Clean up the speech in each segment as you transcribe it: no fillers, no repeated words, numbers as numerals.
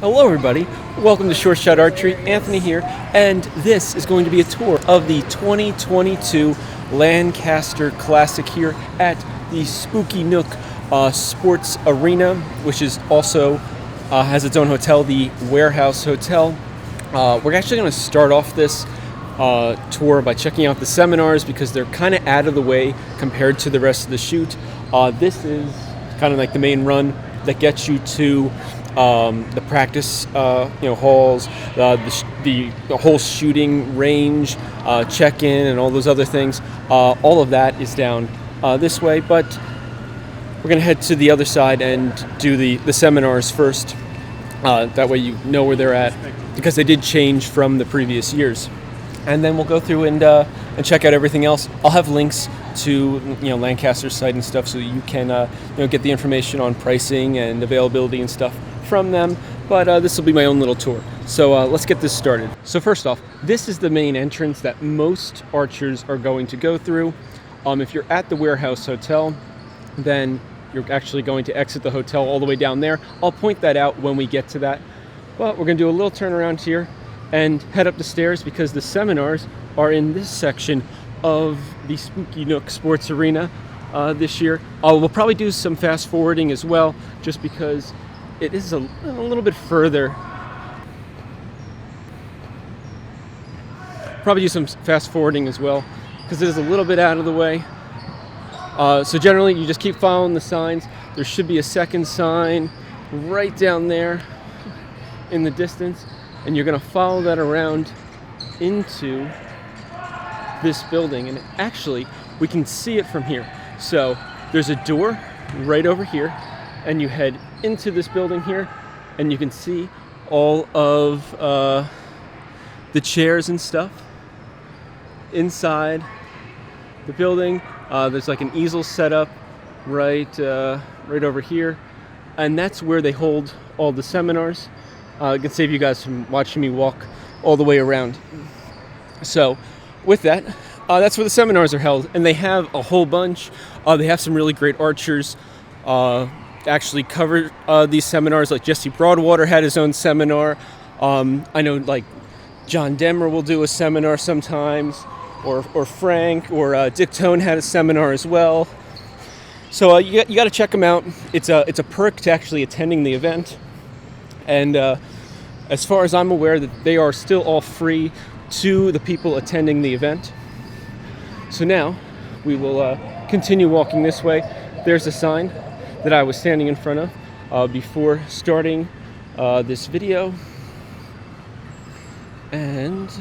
Hello everybody, welcome to Short Shot Archery, Anthony here, and this is going to be a tour of the 2022 Lancaster Classic here at the Spooky Nook Sports Arena, which is also has its own hotel, the Warehouse Hotel. We're actually going to start off this tour by checking out the seminars because they're kind of out of the way compared to the rest of the shoot. This is kind of like the main run that gets you to the practice halls, the whole shooting range, check-in, and all those other things. All of that is down this way, but we're going to head to the other side and do the seminars first. That way you know where they're at, because they did change from the previous years. And then we'll go through and check out everything else. I'll have links to Lancaster's site and stuff, so that you can get the information on pricing and availability and stuff from them. But this will be my own little tour. So let's get this started. So first off, this is the main entrance that most archers are going to go through. If you're at the Warehouse Hotel, then you're actually going to exit the hotel all the way down there. I'll point that out when we get to that. But we're going to do a little turnaround here and head up the stairs, because the seminars are in this section of the Spooky Nook Sports Arena this year. We'll probably do some fast forwarding as well, just because it is a little bit further. Probably do some fast forwarding as well, because it is a little bit out of the way. So generally, you just keep following the signs. There should be a second sign right down there in the distance, and you're going to follow that around into this building. And actually, we can see it from here. So there's a door right over here, and you head into this building here, and you can see all of the chairs and stuff inside the building. There's like an easel set up right over here, and that's where they hold all the seminars. It can save you guys from watching me walk all the way around. So with that, that's where the seminars are held, and they have a whole bunch. They have some really great archers actually cover these seminars. Like Jesse Broadwater had his own seminar. I know like John Demmer will do a seminar sometimes, or Frank, or Dick Tone had a seminar as well. So you got to check them out. It's a perk to actually attending the event. And as far as I'm aware, that they are still all free to the people attending the event. So now we will continue walking this way. There's a sign that I was standing in front of before starting this video. And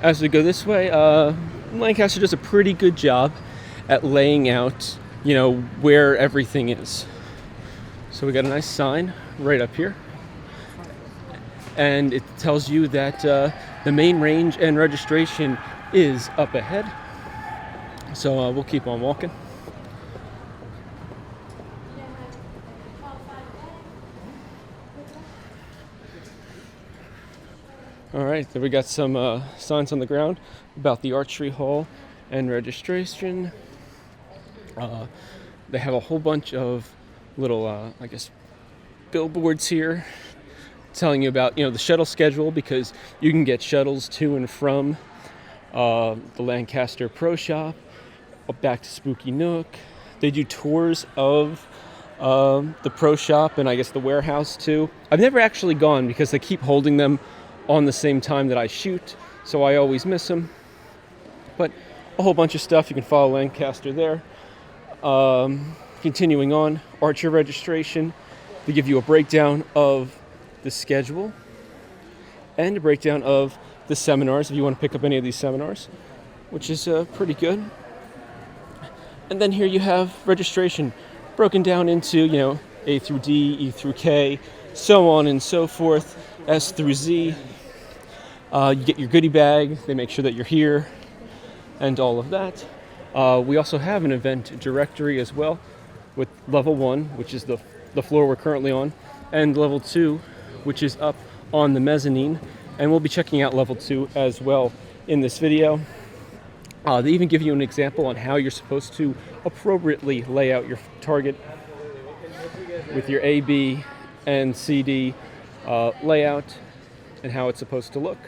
as we go this way, Lancaster does a pretty good job at laying out, where everything is. So we got a nice sign right up here, and it tells you that the main range and registration is up ahead. So we'll keep on walking. All right, then we got some signs on the ground about the archery hall and registration. They have a whole bunch of little, billboards here telling you about, the shuttle schedule, because you can get shuttles to and from the Lancaster Pro Shop back to Spooky Nook. They do tours of the Pro Shop and I guess the Warehouse too. I've never actually gone because they keep holding them on the same time that I shoot, so I always miss them. But a whole bunch of stuff. You can follow Lancaster there. Continuing on, archer registration. They give you a breakdown of the schedule and a breakdown of the seminars if you want to pick up any of these seminars, which is pretty good. And then here you have registration broken down into, A through D, E through K, so on and so forth, S through Z. You get your goodie bag. They make sure that you're here and all of that. We also have an event directory as well, with level 1, which is the floor we're currently on, and level 2, which is up on the mezzanine. And we'll be checking out level 2 as well in this video. They even give you an example on how you're supposed to appropriately lay out your target with your A, B, and CD layout and how it's supposed to look.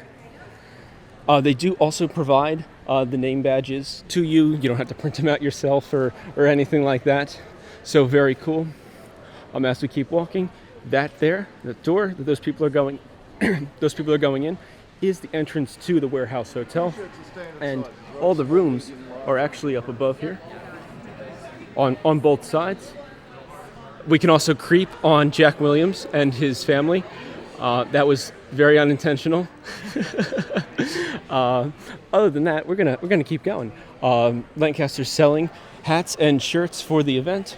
They do also provide the name badges to you. You don't have to print them out yourself or anything like that. So very cool. As we keep walking, that there, the door that those people are going in, is the entrance to the Warehouse Hotel. And all the rooms are actually up above here on both sides. We can also creep on Jack Williams and his family. That was very unintentional. Other than that, we're gonna keep going. Lancaster's selling hats and shirts for the event,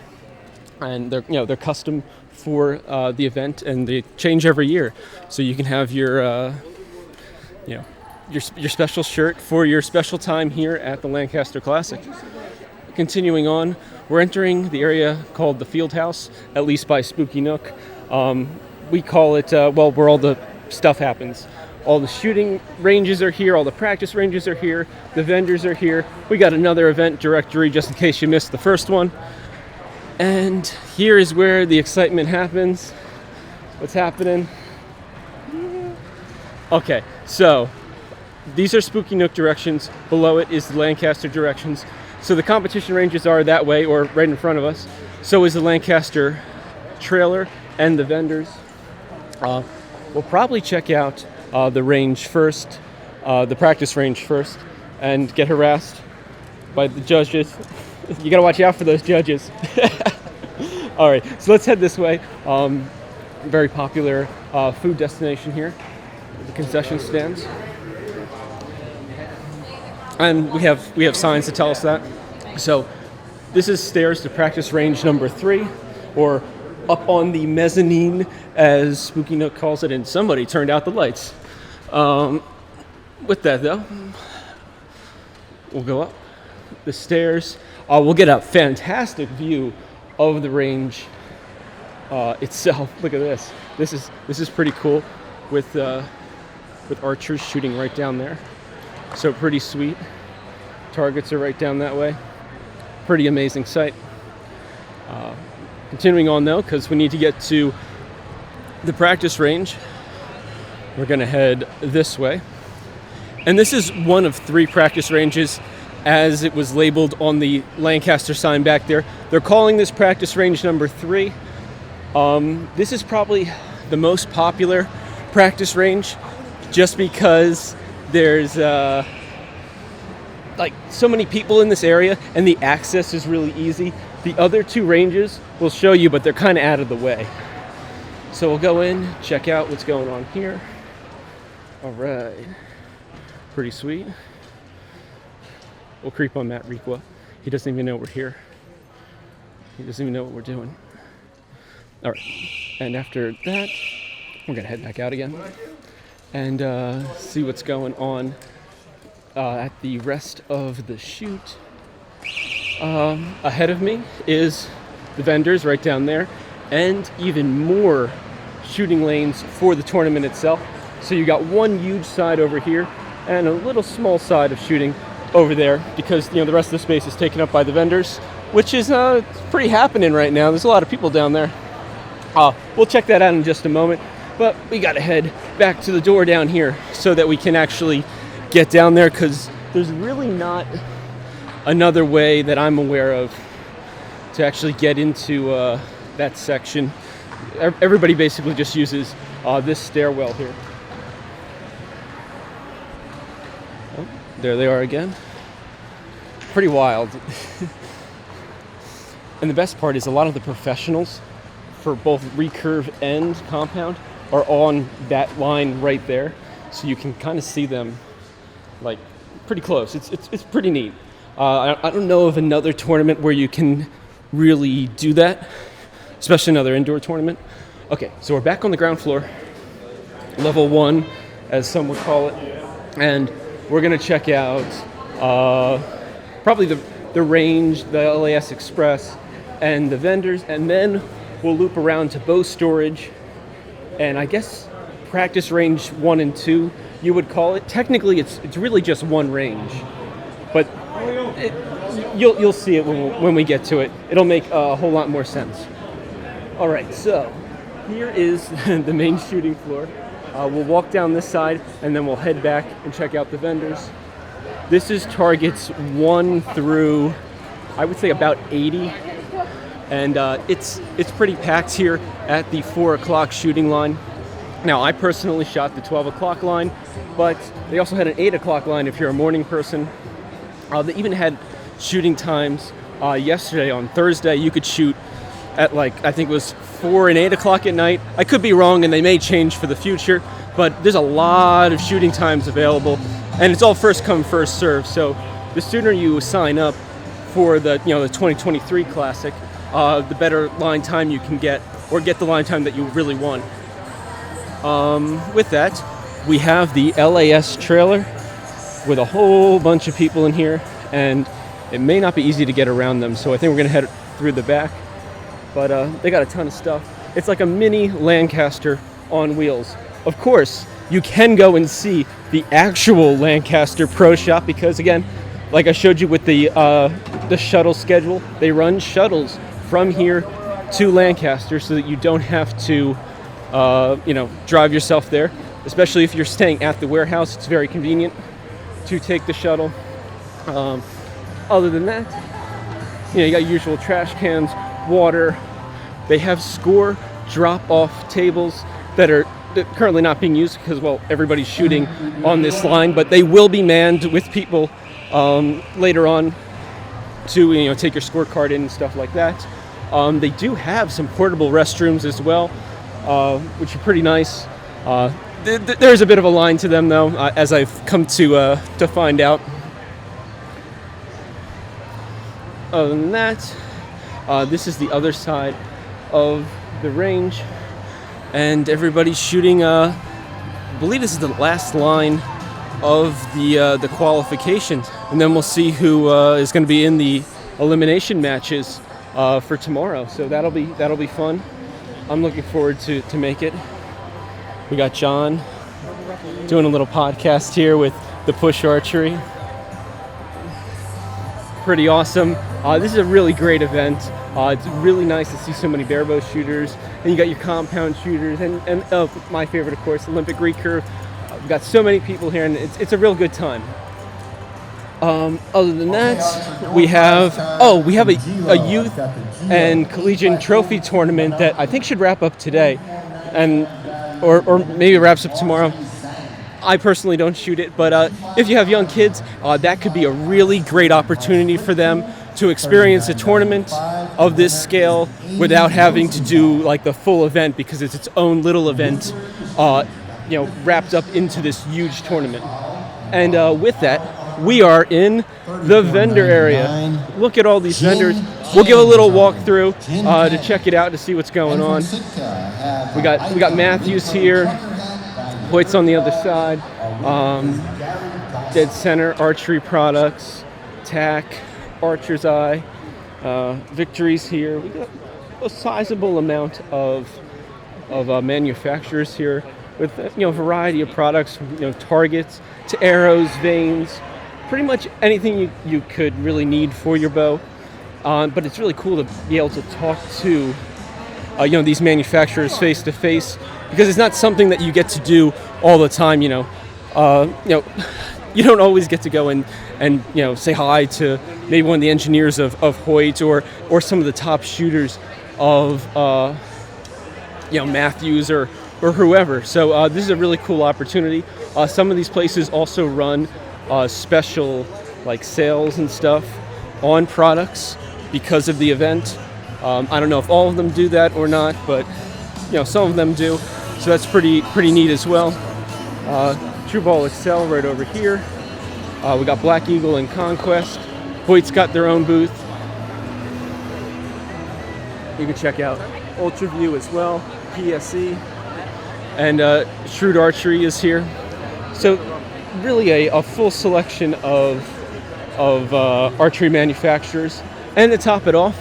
and they're custom for the event, and they change every year. So you can have your special shirt for your special time here at the Lancaster Classic. Continuing on, we're entering the area called the Field House, at least by Spooky Nook. We call it, where all the stuff happens. All the shooting ranges are here, all the practice ranges are here, the vendors are here. We got another event directory just in case you missed the first one. And here is where the excitement happens. What's happening? Okay, so these are Spooky Nook directions. Below it is the Lancaster directions. So the competition ranges are that way, or right in front of us. So is the Lancaster trailer and the vendors. We'll probably check out the range first, the practice range first, and get harassed by the judges. You gotta watch out for those judges. All right, so let's head this way. Very popular food destination here, the concession stands. And we have signs to tell us that. So this is stairs to practice range number 3, or up on the mezzanine, as Spooky Nook calls it, and somebody turned out the lights. With that though, we'll go up the stairs. We'll get a fantastic view of the range itself. Look at this. This is pretty cool with archers shooting right down there. So pretty sweet. Targets are right down that way. Pretty amazing sight. Continuing on though, because we need to get to the practice range, we're going to head this way. And this is one of 3 practice ranges as it was labeled on the Lancaster sign back there. They're calling this practice range number 3. This is probably the most popular practice range just because there's so many people in this area and the access is really easy. The other 2 ranges we'll show you, but they're kind of out of the way. So we'll go in, check out what's going on here. All right, pretty sweet. We'll creep on Matt Requa. He doesn't even know we're here. He doesn't even know what we're doing. All right, and after that, we're gonna head back out again and see what's going on at the rest of the shoot. Ahead of me is the vendors right down there, and even more shooting lanes for the tournament itself. So you got one huge side over here and a little small side of shooting over there, because the rest of the space is taken up by the vendors, which is pretty happening right now. There's a lot of people down there. We'll check that out in just a moment, but we gotta head back to the door down here so that we can actually get down there, because there's really not another way that I'm aware of to actually get into that section. Everybody basically just uses this stairwell here. Oh, there they are again. Pretty wild. And the best part is a lot of the professionals for both recurve and compound are on that line right there, so you can kind of see them like pretty close. It's pretty neat. I don't know of another tournament where you can really do that, especially another indoor tournament. Okay, so we're back on the ground floor, level 1, as some would call it, and we're gonna check out probably the range, the LAS Express, and the vendors, and then we'll loop around to bow storage, and I guess practice range 1 and 2, you would call it. Technically, it's really just one range, but you'll see it when we get to it. It'll make a whole lot more sense. All right, so here is the main shooting floor. We'll walk down this side and then we'll head back and check out the vendors. This is targets 1 through, I would say, about 80. And it's pretty packed here at the 4 o'clock shooting line. Now, I personally shot the 12 o'clock line, but they also had an 8 o'clock line if you're a morning person. They even had shooting times yesterday on Thursday. You could shoot at I think it was 4 and 8 o'clock at night. I could be wrong, and they may change for the future, but there's a lot of shooting times available, and it's all first come, first serve. So the sooner you sign up for the 2023 Classic, the better line time you can get, or get the line time that you really want. With that, we have the LAS trailer with a whole bunch of people in here, and it may not be easy to get around them, so I think we're going to head through the back. But they got a ton of stuff. It's like a mini Lancaster on wheels. Of course, you can go and see the actual Lancaster Pro Shop because, again, like I showed you with the shuttle schedule, they run shuttles from here to Lancaster so that you don't have to, drive yourself there. Especially if you're staying at the warehouse, it's very convenient to take the shuttle. Other than that, you got your usual trash cans, water. They have score drop-off tables that are currently not being used because, well, everybody's shooting on this line, but they will be manned with people later on to take your scorecard in and stuff like that. They do have some portable restrooms as well, which are pretty nice. There's a bit of a line to them, though, as I've come to find out. Other than that, this is the other side of the range, and everybody's shooting. I believe this is the last line of the qualifications, and then we'll see who is going to be in the elimination matches for tomorrow. So that'll be fun. I'm looking forward to make it. We got John doing a little podcast here with the Push Archery. Pretty awesome. This is a really great event. It's really nice to see so many barebow shooters, and you got your compound shooters, and my favorite, of course, Olympic recurve. We've got so many people here, and it's a real good time. Other than that, we have a youth and collegiate trophy tournament that I think should wrap up today, or maybe it wraps up tomorrow. I personally don't shoot it, but if you have young kids, that could be a really great opportunity for them to experience a tournament of this scale without having to do the full event, because it's its own little event, wrapped up into this huge tournament. And with that, we are in the vendor area. Look at all these vendors. We'll give a little walkthrough to check it out to see what's going on. We got Matthews here. Hoyt's on the other side. Dead center, Archery products, TAC, Archer's Eye, Victory's here. We got a sizable amount of manufacturers here with a variety of products, targets to arrows, vanes, pretty much anything you could really need for your bow. But it's really cool to be able to talk to these manufacturers face to face, because it's not something that you get to do all the time. You don't always get to go and say hi to maybe one of the engineers of Hoyt or some of the top shooters of Matthews or whoever. So this is a really cool opportunity. Some of these places also run special sales and stuff on products because of the event. I don't know if all of them do that or not, but some of them do. So that's pretty neat as well. True Ball Excel right over here. We got Black Eagle and Conquest. Hoyt's got their own booth. You can check out Ultra View as well, PSE, and Shrewd Archery is here. So really a full selection of archery manufacturers. And to top it off,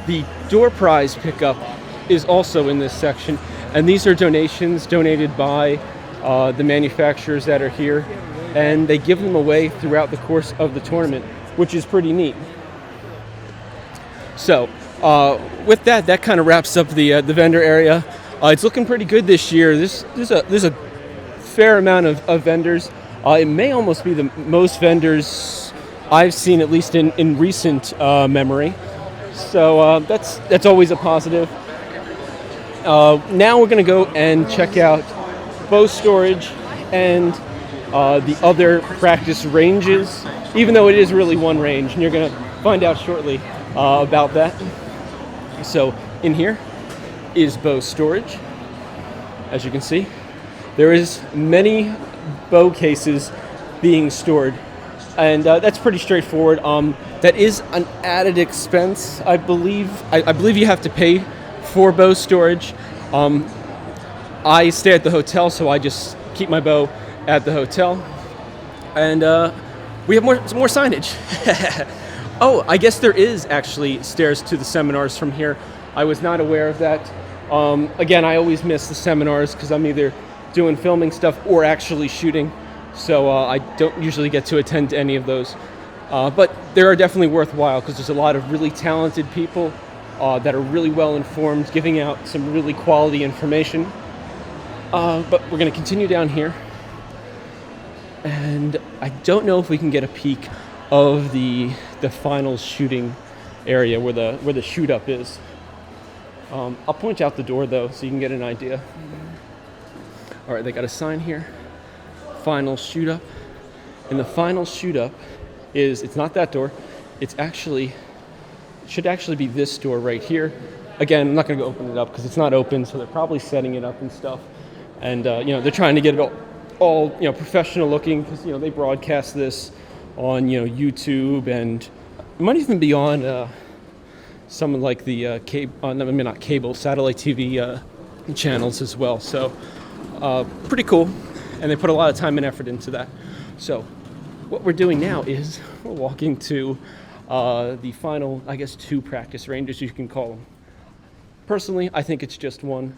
the door prize pickup is also in this section, and these are donations donated by the manufacturers that are here, and they give them away throughout the course of the tournament, which is pretty neat. So with that kind of wraps up the vendor area. It's looking pretty good this year. There's a fair amount of vendors. It may almost be the most vendors I've seen, at least in recent memory. So that's always a positive. Now we're going to go and check out bow storage and the other practice ranges, even though it is really one range, and you're going to find out shortly about that. So in here is bow storage. As you can see, there is many bow cases being stored, and that's pretty straightforward. That is an added expense, I believe. I believe you have to pay for bow storage. I stay at the hotel, so I just keep my bow at the hotel, and we have some more signage. Oh, I guess there is actually stairs to the seminars from here. I was not aware of that. Again, I always miss the seminars because I'm either doing filming stuff or actually shooting, so I don't usually get to attend to any of those. But they are definitely worthwhile because there's a lot of really talented people that are really well informed, giving out some really quality information. But we're going to continue down here, and I don't know if we can get a peek of the final shooting area where the shoot up is. I'll point out the door though, so you can get an idea. All right, they got a sign here, final shoot up, and the final shoot up it's not that door. It should actually be this door right here. Again, I'm not going to go open it up because it's not open, so they're probably setting it up and stuff. And they're trying to get it all professional looking because they broadcast this on YouTube, and it might even be on some of like the satellite TV channels as well. So pretty cool, and they put a lot of time and effort into that. So what we're doing now is we're walking to the final, I guess, 2 practice ranges, you can call them. Personally, I think it's just one,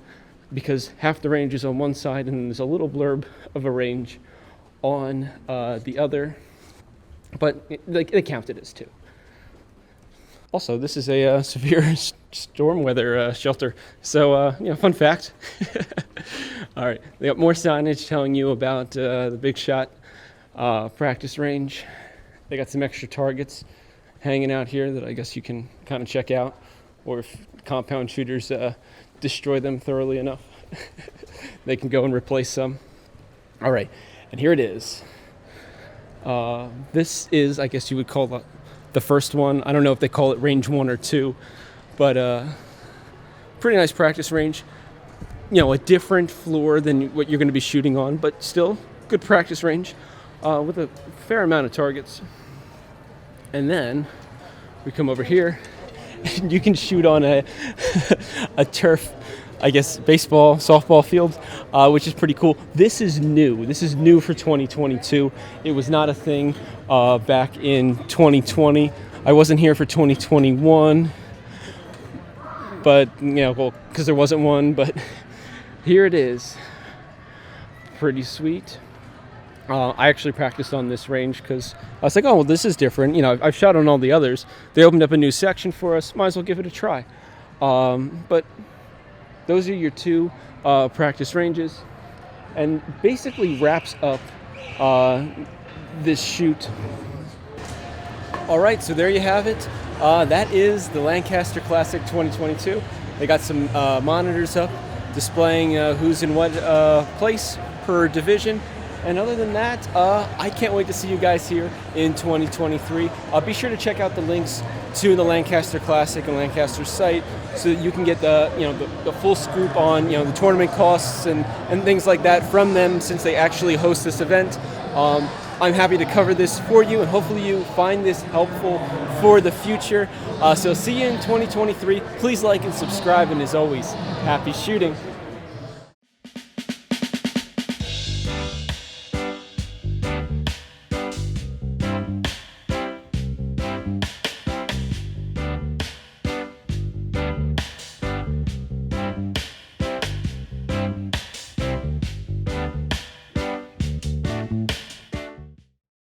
because half the range is on one side and there's a little blurb of a range on the other, but they count it as 2. Also, this is a severe storm weather shelter, so fun fact. All right, they got more signage telling you about the Big Shot practice range. They got some extra targets hanging out here that I guess you can kind of check out, or if compound shooters destroy them thoroughly enough, they can go and replace some. All right, and here it is. This is, I guess you would call the first one. I don't know if they call it range 1 or 2, but pretty nice practice range. A different floor than what you're going to be shooting on, but still good practice range with a fair amount of targets. And then we come over here, and you can shoot on a turf, I guess, baseball, softball field, which is pretty cool. This is new. This is new for 2022. It was not a thing back in 2020. I wasn't here for 2021, but, because there wasn't one, but here it is. Pretty sweet. I actually practiced on this range because I was like, oh, well, this is different. I've shot on all the others. They opened up a new section for us. Might as well give it a try. But those are your 2 practice ranges, and basically wraps up this shoot. All right, so there you have it. That is the Lancaster Classic 2022. They got some monitors up displaying who's in what place per division. And other than that, I can't wait to see you guys here in 2023. Be sure to check out the links to the Lancaster Classic and Lancaster site so that you can get the full scoop on the tournament costs and things like that from them, since they actually host this event. I'm happy to cover this for you, and hopefully you find this helpful for the future. So see you in 2023. Please like and subscribe, and as always, happy shooting.